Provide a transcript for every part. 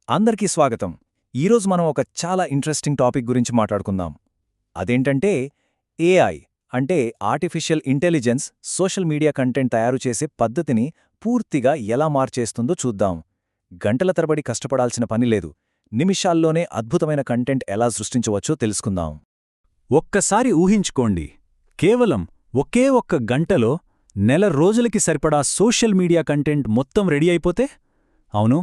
అందరికీ స్వాగతం. ఈరోజు మనం ఒక చాలా ఇంట్రెస్టింగ్ టాపిక్ గురించి మాట్లాడుకుందాం. అదేంటంటే ఏఐ అంటే artificial intelligence social media content తయారు చేసే పద్ధతిని పూర్తిగా ఎలా మార్చేస్తుందో చూద్దాం. గంటల తరబడి కష్టపడాల్సిన పని లేదు. నిమిషాల్లోనే అద్భుతమైన కంటెంట్ ఎలా సృష్టించవచ్చో తెలుసుకుందాం. ఒక్కసారి ఊహించుకోండి, కేవలం ఒకే ఒక్క గంటలో నెల రోజులకి సరిపడా సోషల్ మీడియా కంటెంట్ మొత్తం రెడీ అయిపోతే. అవును,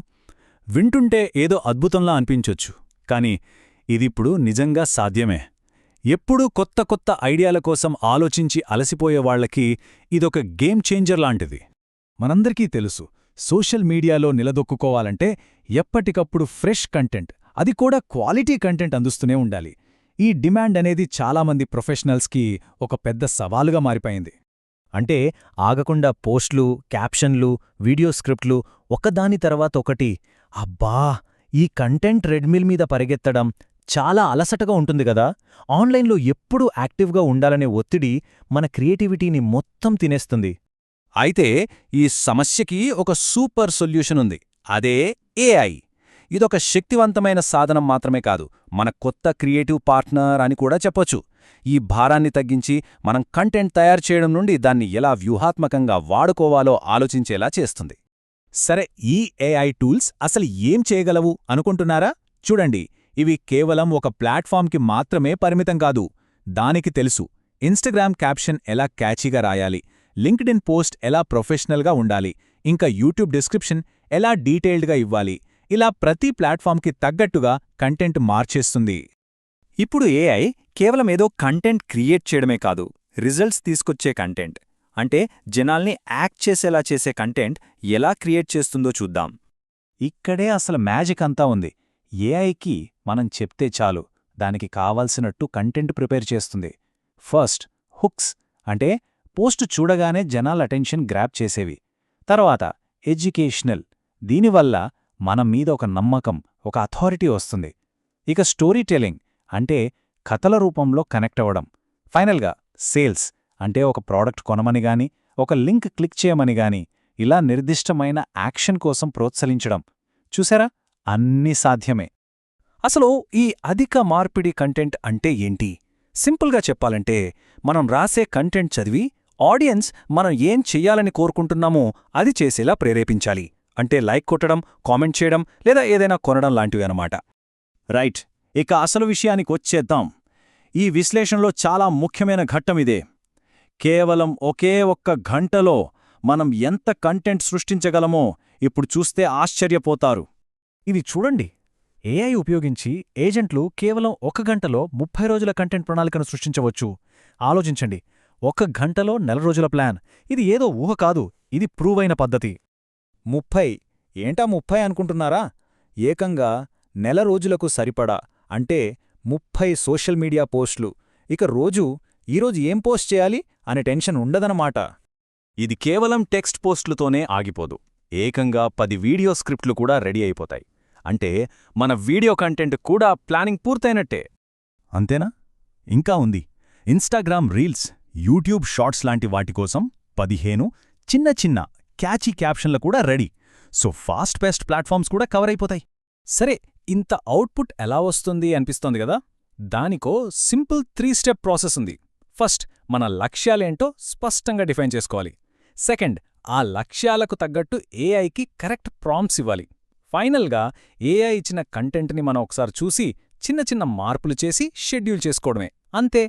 వింటుంటే ఏదో అద్భుతంలా అనిపించొచ్చు, కాని ఇదిప్పుడు నిజంగా సాధ్యమే. ఎప్పుడూ కొత్త కొత్త ఐడియాల కోసం ఆలోచించి అలసిపోయేవాళ్లకి ఇదొక గేమ్ చేంజర్ లాంటిది. మనందరికీ తెలుసు, సోషల్ మీడియాలో నిలదొక్కుకోవాలంటే ఎప్పటికప్పుడు ఫ్రెష్ కంటెంట్, అది కూడా క్వాలిటీ కంటెంట్ అందిస్తూనే ఉండాలి. ఈ డిమాండ్ అనేది చాలామంది ప్రొఫెషనల్స్కి ఒక పెద్ద సవాలుగా మారిపోయింది. అంటే ఆగకుండా పోస్టులు, క్యాప్షన్లు, వీడియో స్క్రిప్ట్లు ఒకదాని తర్వాత ఒకటి. అబ్బా, ఈ కంటెంట్ రెడ్మిల్ మీద పరిగెత్తడం చాలా అలసటగా ఉంటుంది గదా. ఆన్లైన్లో ఎప్పుడూ యాక్టివ్గా ఉండాలనే ఒత్తిడి మన క్రియేటివిటీని మొత్తం తినేస్తుంది. అయితే ఈ సమస్యకి ఒక సూపర్ సొల్యూషన్ ఉంది. అదే ఏఐ. ఇదొక శక్తివంతమైన సాధనం మాత్రమే కాదు, మన కొత్త క్రియేటివ్ పార్ట్నర్ అని కూడా చెప్పొచ్చు. ఈ భారాన్ని తగ్గించి మనం కంటెంట్ తయారు చేయడం నుండి దాన్ని ఎలా వ్యూహాత్మకంగా వాడుకోవాలో ఆలోచించేలా చేస్తుంది. సరే, ఈ ఏఐ టూల్స్ అసలు ఏం చేయగలవు అనుకుంటున్నారా? చూడండి, ఇవి కేవలం ఒక ప్లాట్ఫామ్కి మాత్రమే పరిమితం కాదు. దానికి తెలుసు ఇన్స్టాగ్రామ్ క్యాప్షన్ ఎలా క్యాచీగా రాయాలి, లింక్డ్ఇన్ పోస్ట్ ఎలా ప్రొఫెషనల్గా ఉండాలి, ఇంకా యూట్యూబ్ డిస్క్రిప్షన్ ఎలా డీటెయిల్డ్గా ఇవ్వాలి. ఇలా ప్రతి ప్లాట్ఫామ్కి తగ్గట్టుగా కంటెంట్ మార్చేస్తుంది. ఇప్పుడు ఏఐ కేవలం ఏదో కంటెంట్ క్రియేట్ చేయడమే కాదు, రిజల్ట్స్ తీసుకొచ్చే కంటెంట్, అంటే జనాల్ని యాక్ట్ చేసేలా చేసే కంటెంట్ ఎలా క్రియేట్ చేస్తుందో చూద్దాం. ఇక్కడే అసలు మ్యాజిక్ అంతా ఉంది. ఏఐకి మనం చెప్తే చాలు, దానికి కావాల్సినట్టు కంటెంట్ ప్రిపేర్ చేస్తుంది. ఫస్ట్ హుక్స్, అంటే పోస్టు చూడగానే జనాల అటెన్షన్ గ్రాప్ చేసేవి. తర్వాత ఎడ్యుకేషనల్, దీనివల్ల మన మీద ఒక నమ్మకం, ఒక అథారిటీ వస్తుంది. ఇక స్టోరీ టెల్లింగ్, అంటే కథల రూపంలో కనెక్ట్ అవ్వడం. ఫైనల్గా సేల్స్, అంటే ఒక ప్రోడక్ట్ కొనమని గాని, ఒక లింక్ క్లిక్ చేయమని గాని, ఇలా నిర్దిష్టమైన యాక్షన్ కోసం ప్రోత్సహించడం. చూసారా, అన్నీ సాధ్యమే. అసలు ఈ అధిక మార్పిడి కంటెంట్ అంటే ఏంటి? సింపుల్గా చెప్పాలంటే, మనం రాసే కంటెంట్ చదివి ఆడియన్స్ మనం ఏం చెయ్యాలని కోరుకుంటున్నామో అది చేసేలా ప్రేరేపించాలి. అంటే లైక్ కొట్టడం, కామెంట్ చేయడం, లేదా ఏదైనా కొనడం లాంటివి అన్నమాట. రైట్, ఇక అసలు విషయానికొచ్చేద్దాం. ఈ విశ్లేషణలో చాలా ముఖ్యమైన ఘట్టమిదే. కేవలం ఒకే ఒక్క గంటలో మనం ఎంత కంటెంట్ సృష్టించగలమో ఇప్పుడు చూస్తే ఆశ్చర్యపోతారు. ఇది చూడండి, ఏఐ ఉపయోగించి ఏజెంట్లు కేవలం 1 గంటలో 30 రోజుల కంటెంట్ ప్రణాళికను సృష్టించవచ్చు. ఆలోచించండి, 1 గంటలో 4 రోజుల ప్లాన్. ఇది ఏదో ఊహ కాదు, ఇది ప్రూవ్ అయిన పద్ధతి. 30 ఏంటా 30 అనుకుంటున్నారా? ఏకంగా నెల రోజులకు సరిపడా, అంటే 30 సోషల్ మీడియా పోస్టులు. ఇక ఈరోజు ఏం పోస్ట్ చేయాలి అనే టెన్షన్ ఉండదన్నమాట. ఇది కేవలం టెక్స్ట్ పోస్టులతోనే ఆగిపోదు. ఏకంగా 10 వీడియో స్క్రిప్ట్లు కూడా రెడీ అయిపోతాయి. అంటే మన వీడియో కంటెంట్ కూడా ప్లానింగ్ పూర్తయినట్టే. అంతేనా? ఇంకా ఉంది. ఇన్స్టాగ్రామ్ రీల్స్, యూట్యూబ్ షార్ట్స్ లాంటి వాటి కోసం 15 చిన్న చిన్న క్యాచీ క్యాప్షన్లు కూడా ready. So fast paste platforms కూడా కవర్ అయిపోతాయి. సరే, ఇంత అవుట్పుట్ ఎలా వస్తుంది అనిపిస్తోంది గదా. దానికో సింపుల్ 3 స్టెప్ ప్రాసెస్ ఉంది. ఫస్ట్, మన లక్ష్యాలేంటో స్పష్టంగా డిఫైన్ చేసుకోవాలి. సెకండ్, ఆ లక్ష్యాలకు తగ్గట్టు ఏఐకి కరెక్ట్ ప్రాంప్ట్స్ ఇవ్వాలి. ఫైనల్గా ఏఐ ఇచ్చిన కంటెంట్ని మనం ఒకసారి చూసి చిన్న చిన్న మార్పులు చేసి షెడ్యూల్ చేసుకోవడమే, అంతే.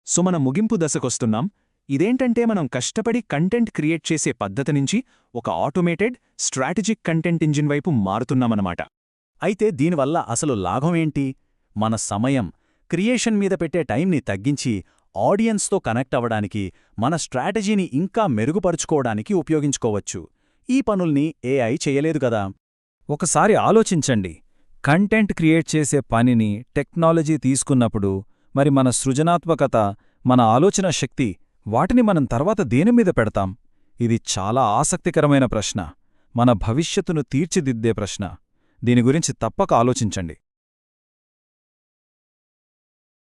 సో మన ముగింపు దశకొస్తున్నాం. ఇదేంటంటే, మనం కష్టపడి కంటెంట్ క్రియేట్ చేసే పద్ధతి నుంచి ఒక ఆటోమేటెడ్ స్ట్రాటజిక్ కంటెంట్ ఇంజిన్ వైపు మారుతున్నామన్నమాట. అయితే దీనివల్ల అసలు లాభమేంటి? మన సమయం, క్రియేషన్ మీద పెట్టే టైంని తగ్గించి ఆడియన్స్తో కనెక్ట్ అవ్వడానికి, మన స్ట్రాటజీని ఇంకా మెరుగుపరుచుకోవడానికి ఉపయోగించుకోవచ్చు. ఈ పనుల్ని ఏఐ చేయలేదు కదా. ఒకసారి ఆలోచించండి, కంటెంట్ క్రియేట్ చేసే పనిని టెక్నాలజీ తీసుకున్నప్పుడు మరి మన సృజనాత్మకత, మన ఆలోచన శక్తి, వాటిని మనం తర్వాత దేనిమీద పెడతాం? ఇది చాలా ఆసక్తికరమైన ప్రశ్న, మన భవిష్యత్తును తీర్చిదిద్దే ప్రశ్న. దీని గురించి తప్పక ఆలోచించండి.